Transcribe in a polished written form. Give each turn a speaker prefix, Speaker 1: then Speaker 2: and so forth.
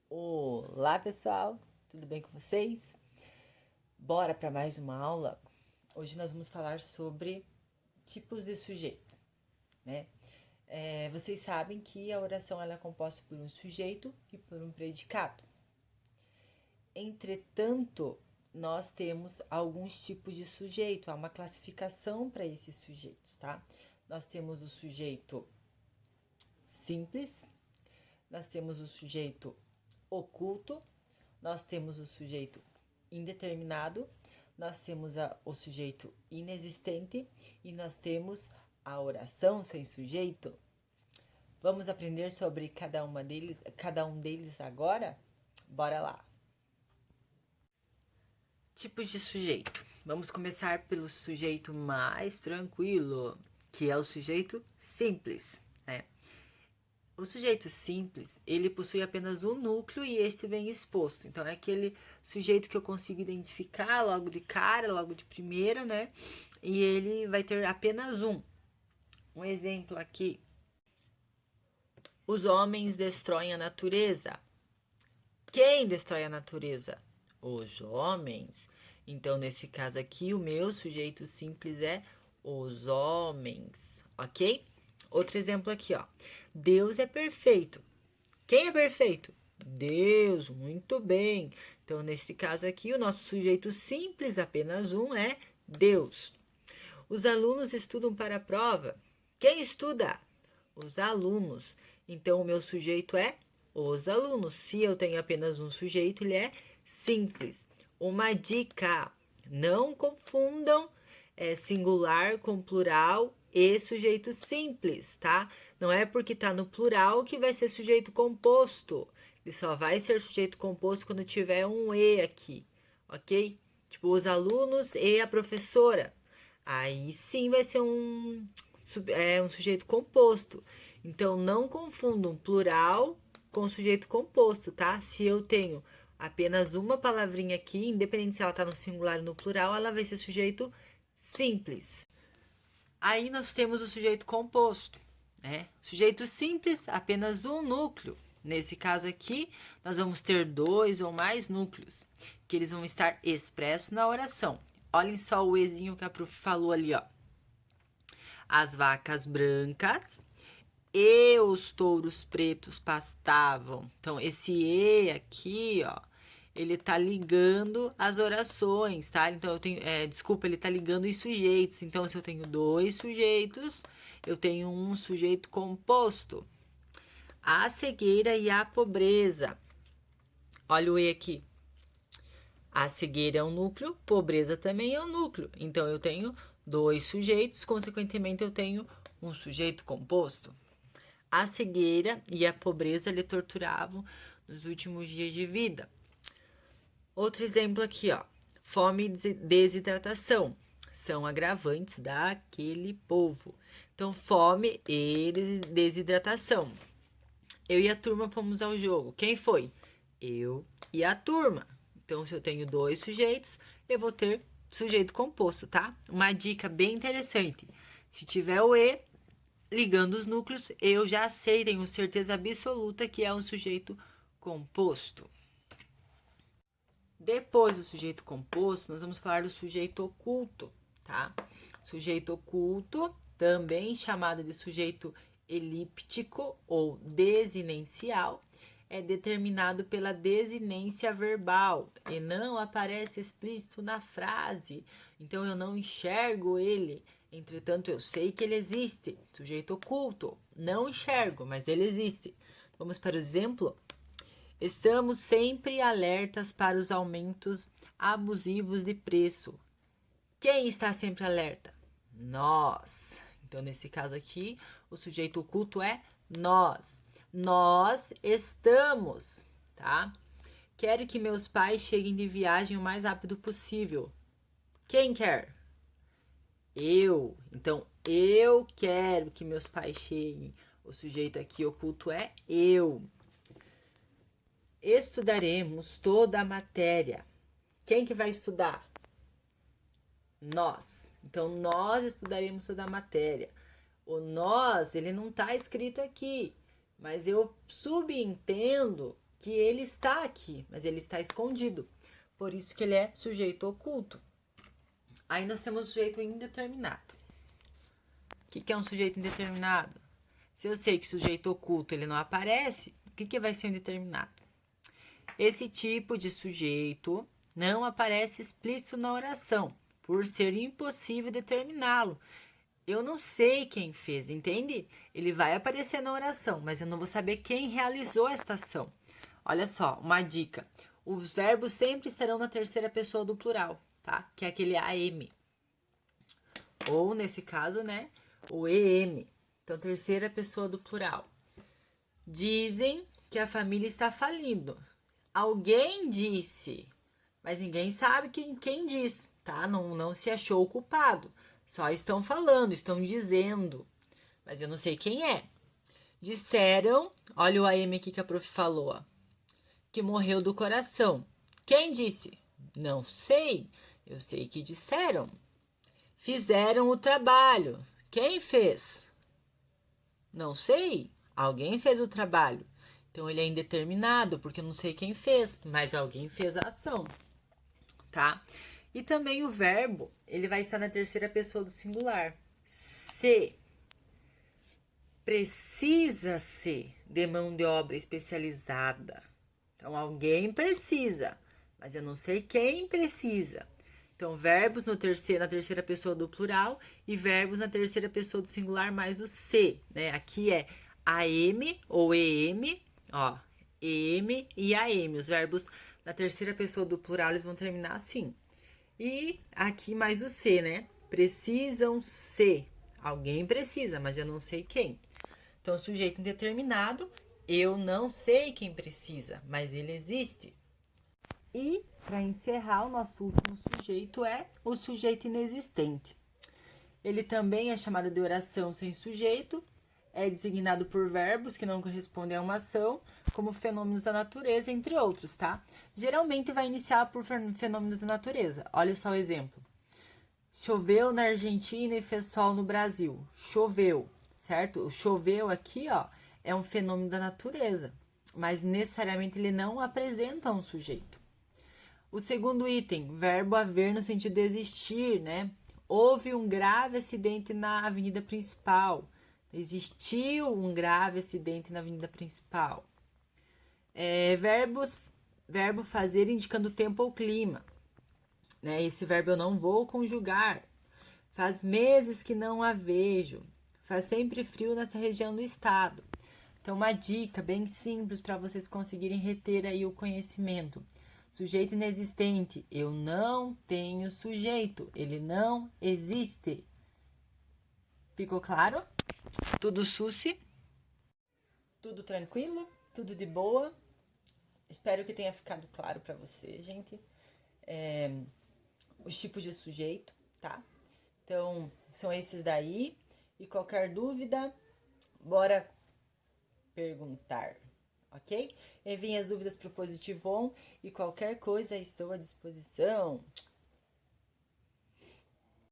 Speaker 1: Olá, pessoal, tudo bem com vocês? Bora para mais uma aula. Hoje nós vamos falar sobre tipos de sujeito, né? Vocês sabem que a oração ela é composta por um sujeito e por um predicado. Entretanto, nós temos alguns tipos de sujeito, há uma classificação para esses sujeitos, tá? Nós temos o sujeito simples, nós temos o sujeito oculto, nós temos o sujeito indeterminado, nós temos o sujeito inexistente e nós temos a oração sem sujeito. Vamos aprender sobre cada um deles agora? Bora lá. Tipos de sujeito. Vamos começar pelo sujeito mais tranquilo, que é o sujeito simples, né? O sujeito simples, ele possui apenas um núcleo e este vem exposto. Então, é aquele sujeito que eu consigo identificar logo de cara, logo de primeira, né? E ele vai ter apenas um. Um exemplo aqui. Os homens destroem a natureza. Quem destrói a natureza? Os homens. Então, nesse caso aqui, o meu sujeito simples é os homens, ok? Outro exemplo aqui, ó. Deus é perfeito. Quem é perfeito? Deus, muito bem. Então, nesse caso aqui, o nosso sujeito simples, apenas um, é Deus. Os alunos estudam para a prova. Quem estuda? Os alunos. Então, o meu sujeito é os alunos. Se eu tenho apenas um sujeito, ele é simples. Uma dica: não confundam singular com plural e sujeito simples, tá? Não é porque tá no plural que vai ser sujeito composto. Ele só vai ser sujeito composto quando tiver um e aqui, ok? Tipo, os alunos e a professora. Aí sim vai ser um sujeito composto. Então, não confundam plural com sujeito composto, tá? Se eu tenho apenas uma palavrinha aqui, independente se ela tá no singular ou no plural, ela vai ser sujeito simples. Aí nós temos o sujeito composto, né? Sujeito simples, apenas um núcleo. Nesse caso aqui, nós vamos ter dois ou mais núcleos, que eles vão estar expressos na oração. Olhem só o ezinho que a prof falou ali, ó. As vacas brancas e os touros pretos pastavam. Então, esse e aqui, ó, ele tá ligando as orações, tá? Então, eu tenho, desculpa, ele tá ligando os sujeitos. Então, se eu tenho dois sujeitos, eu tenho um sujeito composto. A cegueira e a pobreza. Olha o e aqui. A cegueira é um núcleo, pobreza também é um núcleo. Então, eu tenho dois sujeitos, consequentemente, eu tenho um sujeito composto. A cegueira e a pobreza lhe torturavam nos últimos dias de vida. Outro exemplo aqui, ó. Fome e desidratação são agravantes daquele povo. Então, fome e desidratação. Eu e a turma fomos ao jogo. Quem foi? Eu e a turma. Então, se eu tenho dois sujeitos, eu vou ter sujeito composto, tá? Uma dica bem interessante. Se tiver o e ligando os núcleos, eu já sei, tenho certeza absoluta que é um sujeito composto. Depois do sujeito composto, nós vamos falar do sujeito oculto, tá? Sujeito oculto, também chamado de sujeito elíptico ou desinencial, é determinado pela desinência verbal e não aparece explícito na frase. Então, eu não enxergo ele. Entretanto, eu sei que ele existe. Sujeito oculto. Não enxergo, mas ele existe. Vamos para o exemplo? Estamos sempre alertas para os aumentos abusivos de preço. Quem está sempre alerta? Nós. Então, nesse caso aqui, o sujeito oculto é nós. Nós estamos, tá? Quero que meus pais cheguem de viagem o mais rápido possível. Quem quer? Eu. Então, eu quero que meus pais cheguem. O sujeito aqui oculto é eu. Estudaremos toda a matéria. Quem que vai estudar? Nós. Então, nós estudaremos toda a matéria. O nós, ele não está escrito aqui, mas eu subentendo que ele está aqui, mas ele está escondido. Por isso que ele é sujeito oculto. Aí nós temos o sujeito indeterminado. O que é um sujeito indeterminado? Se eu sei que sujeito oculto ele não aparece, o que vai ser o indeterminado? Esse tipo de sujeito não aparece explícito na oração, por ser impossível determiná-lo. Eu não sei quem fez, entende? Ele vai aparecer na oração, mas eu não vou saber quem realizou esta ação. Olha só, uma dica. Os verbos sempre estarão na terceira pessoa do plural, tá? Que é aquele AM. Ou, nesse caso, né, o EM. Então, terceira pessoa do plural. Dizem que a família está falindo. Alguém disse, mas ninguém sabe quem diz, tá? Não se achou o culpado. Só estão falando, estão dizendo, mas eu não sei quem é. Disseram, olha o AM aqui que a prof falou, ó, que morreu do coração. Quem disse? Não sei, eu sei que disseram. Fizeram o trabalho. Quem fez? Não sei, alguém fez o trabalho. Então ele é indeterminado, porque eu não sei quem fez, mas alguém fez a ação, tá? E também o verbo, ele vai estar na terceira pessoa do singular. Se. Precisa-se de mão de obra especializada. Então, alguém precisa, mas eu não sei quem precisa. Então, verbos na terceira pessoa do plural e verbos na terceira pessoa do singular mais o se, né? Aqui é AM ou EM, ó, EM e AM. Os verbos na terceira pessoa do plural, eles vão terminar assim. E aqui mais o se, né? Precisam ser. Alguém precisa, mas eu não sei quem. Então, sujeito indeterminado, eu não sei quem precisa, mas ele existe. E, para encerrar, o nosso último sujeito é o sujeito inexistente. Ele também é chamado de oração sem sujeito, é designado por verbos que não correspondem a uma ação, como fenômenos da natureza, entre outros, tá? Geralmente vai iniciar por fenômenos da natureza. Olha só o exemplo. Choveu na Argentina e fez sol no Brasil. Choveu, certo? O choveu aqui, ó, é um fenômeno da natureza, mas necessariamente ele não apresenta um sujeito. O segundo item, verbo haver no sentido de existir, né? Houve um grave acidente na avenida principal. Existiu um grave acidente na avenida principal. Verbo fazer indicando tempo ou clima. Né? Esse verbo eu não vou conjugar. Faz meses que não a vejo. Faz sempre frio nessa região do estado. Então, uma dica bem simples para vocês conseguirem reter aí o conhecimento. Sujeito inexistente. Eu não tenho sujeito. Ele não existe. Ficou claro? Tudo suci? Tudo tranquilo? Tudo de boa? Espero que tenha ficado claro para você, gente. Os tipos de sujeito, tá? Então, são esses daí. E qualquer dúvida, bora perguntar, ok? Enviem as dúvidas para o Positivo On e qualquer coisa estou à disposição.